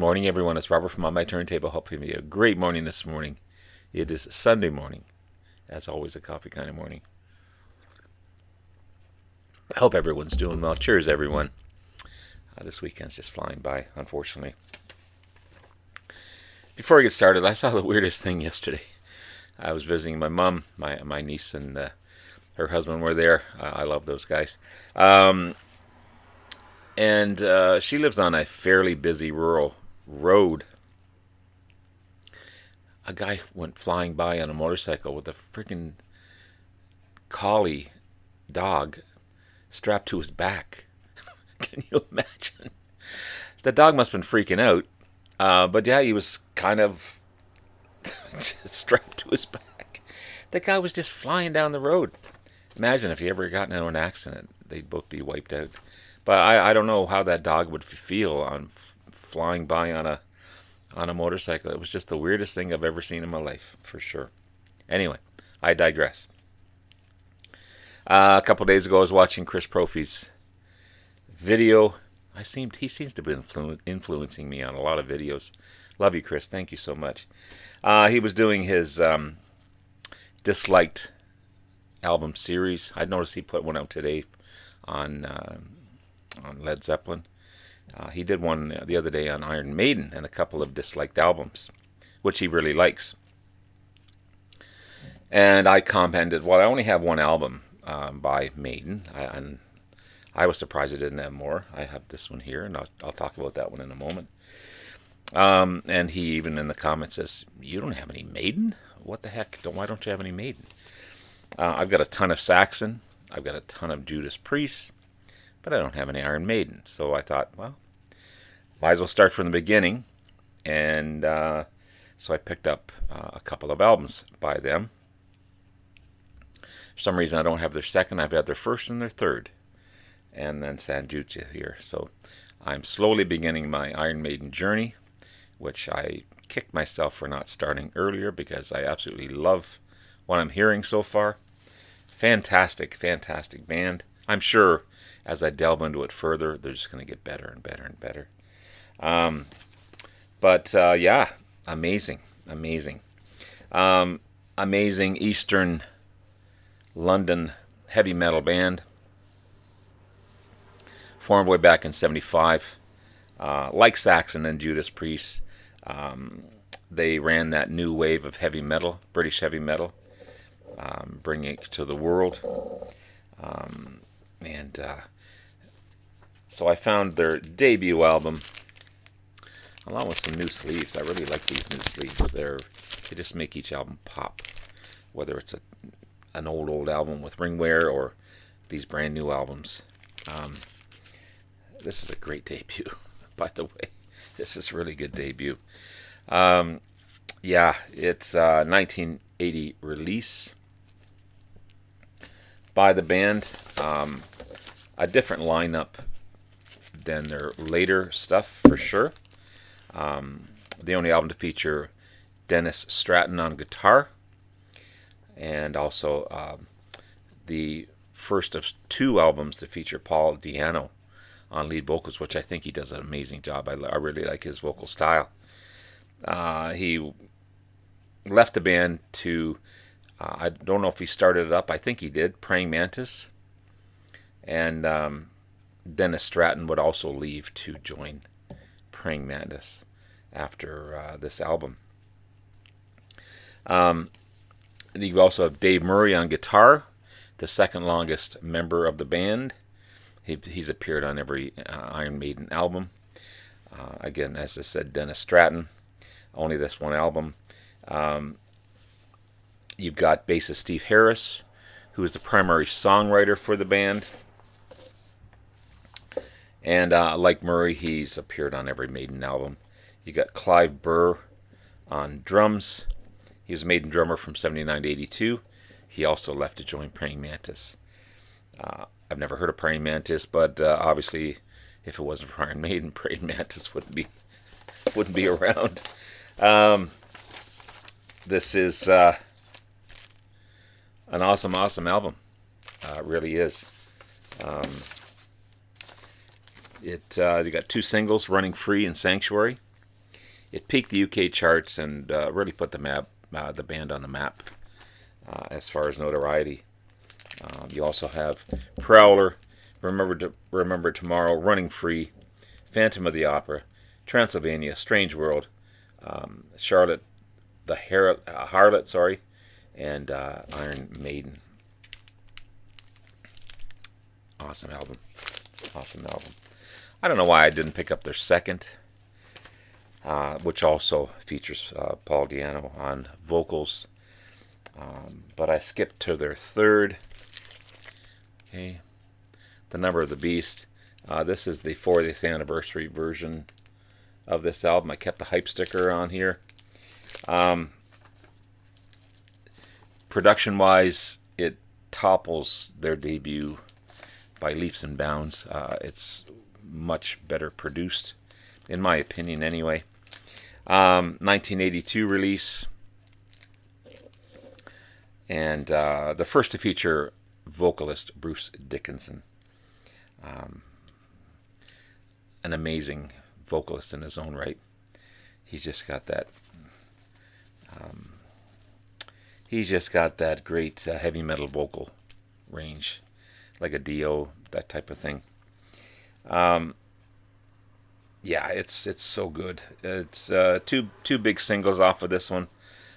morning, everyone. It's Robert from On My Turntable. Hope you have a great morning this morning. It is Sunday morning. As always, a coffee kind of morning. I hope everyone's doing well. Cheers, everyone. This weekend's just flying by, unfortunately. Before I get started, I saw the weirdest thing yesterday. I was visiting my mom. My niece and her husband were there. I love those guys. And she lives on a fairly busy rural road. A guy went flying by on a motorcycle with a freaking collie dog strapped to his back. Can you imagine? The dog must have been freaking out. But yeah, he was kind of strapped to his back. The guy was just flying down the road. Imagine if he ever got into an accident. They'd both be wiped out. But I don't know how that dog would feel on flying by on a motorcycle. It was just the weirdest thing I've ever seen in my life, for sure. Anyway, I digress. A couple days ago, I was watching Chris Propfe's video. He seems to be influencing me on a lot of videos. Love you, Chris. Thank you so much. He was doing his disliked album series. I noticed he put one out today on Led Zeppelin. He did one the other day on Iron Maiden and a couple of disliked albums, which he really likes. And I commented, well, I only have one album by Maiden, and I was surprised I didn't have more. I have this one here, and I'll talk about that one in a moment. And he even in the comments says, you don't have any Maiden? What the heck? Why don't you have any Maiden? I've got a ton of Saxon. I've got a ton of Judas Priest. But I don't have any Iron Maiden. So I thought, well, might as well start from the beginning. And so I picked up a couple of albums by them. For some reason I don't have their second. I've got their first and their third. And then Sanjutsu here. So I'm slowly beginning my Iron Maiden journey, which I kicked myself for not starting earlier because I absolutely love what I'm hearing so far. Fantastic, fantastic band. I'm sure as I delve into it further, they're just going to get better and better and better. Yeah, amazing, amazing. Amazing Eastern London heavy metal band. Formed way back in 75. Like Saxon and Judas Priest, they ran that new wave of heavy metal, British heavy metal, bringing it to the world. So I found their debut album, along with some new sleeves. I really like these new sleeves. They just make each album pop, whether it's an old album with ringwear or these brand new albums. This is a great debut, by the way. This is a really good debut. It's a 1980 release by the band. A different lineup than their later stuff, for sure. The only album to feature Dennis Stratton on guitar, and also the first of two albums to feature Paul Di'Anno on lead vocals, which I think he does an amazing job. I really like his vocal style. He left the band to, I don't know if he started it up, I think he did, Praying Mantis. And Dennis Stratton would also leave to join Praying Mantis after this album. You also have Dave Murray on guitar, the second longest member of the band. He's appeared on every Iron Maiden album. Again, as I said, Dennis Stratton, only this one album. You've got bassist Steve Harris, who is the primary songwriter for the band. And like Murray, he's appeared on every Maiden album. You got Clive Burr on drums. He was a Maiden drummer from 79 to 82. He also left to join Praying Mantis. I've never heard of Praying Mantis, but obviously, if it wasn't for Iron Maiden, Praying Mantis wouldn't be around. This is an awesome album. It really is. You got two singles, Running Free and Sanctuary. It peaked the UK charts and really put the band on the map as far as notoriety. You also have Prowler, Remember Tomorrow, Running Free, Phantom of the Opera, Transylvania, Strange World, Charlotte, Harlot, sorry, and Iron Maiden. Awesome album. Awesome album. I don't know why I didn't pick up their second, which also features Paul Di'Anno on vocals. But I skipped to their third. Okay, The Number of the Beast. This is the 40th anniversary version of this album. I kept the hype sticker on here. Production-wise, it topples their debut by leaps and bounds. It's much better produced, in my opinion, anyway. 1982 release, and the first to feature vocalist Bruce Dickinson. An amazing vocalist in his own right. He's just got that. He's just got that great heavy metal vocal range, like a Dio, that type of thing. Yeah, it's so good. It's two big singles off of this one,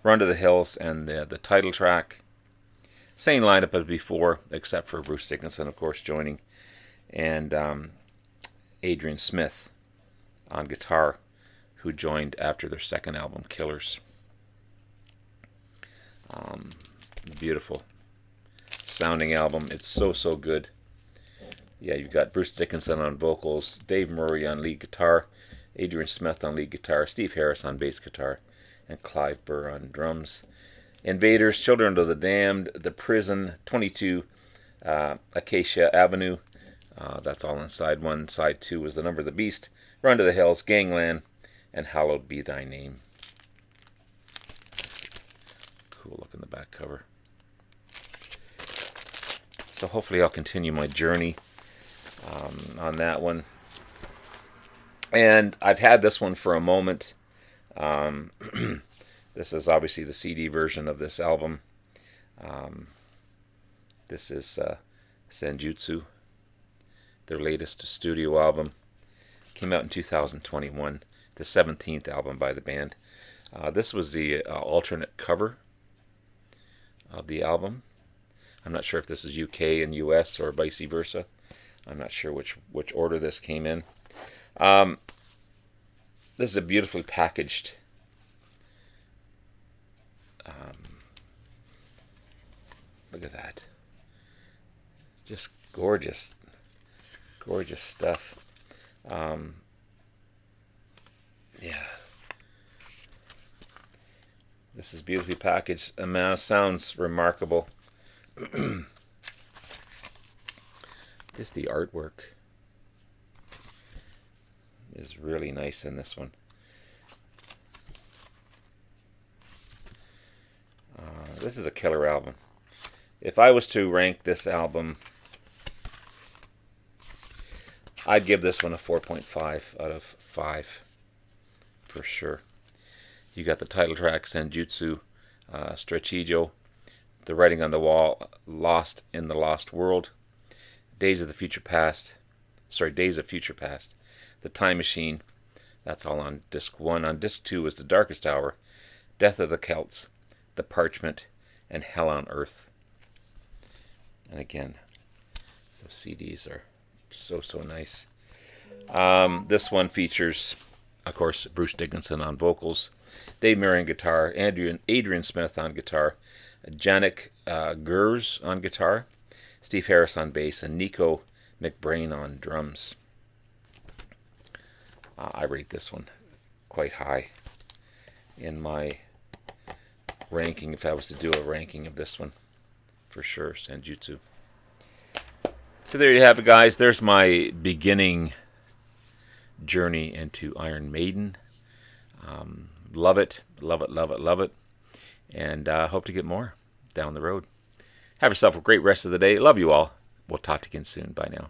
"Run to the Hills" and the title track. Same lineup as before, except for Bruce Dickinson, of course, joining, and Adrian Smith on guitar, who joined after their second album, Killers. Beautiful sounding album. It's so good. Yeah, you've got Bruce Dickinson on vocals, Dave Murray on lead guitar, Adrian Smith on lead guitar, Steve Harris on bass guitar, and Clive Burr on drums. Invaders, Children of the Damned, The Prison, 22, Acacia Avenue. That's all on side one. Side two was The Number of the Beast, Run to the Hills, Gangland, and Hallowed Be Thy Name. Cool look in the back cover. So hopefully I'll continue my journey on that one. And I've had this one for a moment. This is obviously the CD version of this album. This is Senjutsu, their latest studio album. Came out in 2021, the 17th album by the band. This was the alternate cover of the album. I'm not sure if this is UK and US or vice versa. I'm not sure which order this came in. This is a beautifully packaged look at that. Just gorgeous stuff. Yeah. This is beautifully packaged. Sounds remarkable. Just the artwork is really nice in this one. This is a killer album. If I was to rank this album, I'd give this one a 4.5 out of 5 for sure. You got the title track, Senjutsu, Stretchijo, The Writing on the Wall, Lost in the Lost World, Days of Future Past, The Time Machine. That's all on disc 1. On disc 2 is The Darkest Hour, Death of the Celts, The Parchment, and Hell on Earth. And again, those CDs are so nice. This one features, of course, Bruce Dickinson on vocals, Dave Murray on guitar, Adrian Smith on guitar, Janik Gers on guitar, Steve Harris on bass, and Nico McBrain on drums. I rate this one quite high in my ranking, if I was to do a ranking of this one, for sure, Senjutsu. So there you have it, guys. There's my beginning journey into Iron Maiden. Love it. And hope to get more down the road. Have yourself a great rest of the day. Love you all. We'll talk to you again soon. Bye now.